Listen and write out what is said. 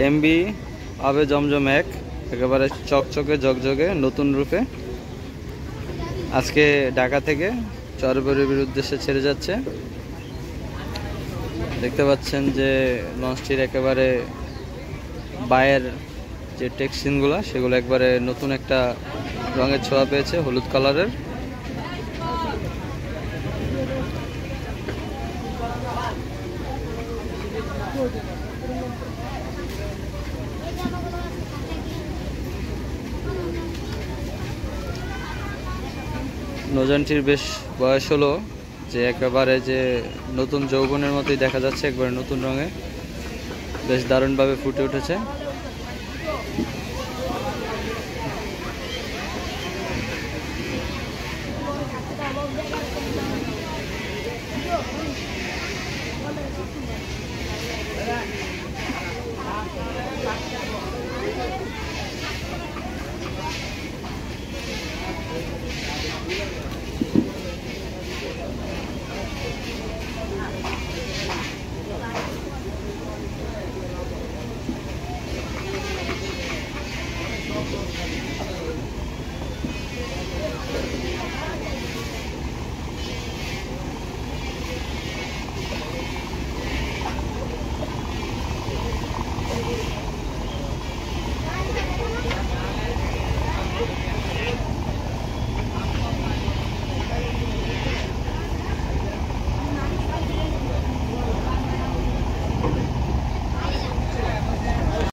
MB আবে জমজম এক একেবারে চকচকে ঝকঝকে নতুন রূপে আজকে ঢাকা থেকে চরবরির উদ্দেশ্যে ছেড়ে যাচ্ছে। দেখতে পাচ্ছেন যে লঞ্চটির একেবারে বায়ের যে টেক্সিনগুলো সেগুলো একবারে নতুন একটা রঙের ছোঁয়া পেয়েছে, হলুদ কালারের। নৌযানটির বেশ বয়স হলো, যে একেবারে যে নতুন যৌবনের মতোই দেখা যাচ্ছে, একবারে নতুন রঙে বেশ দারুণভাবে ফুটে উঠেছে।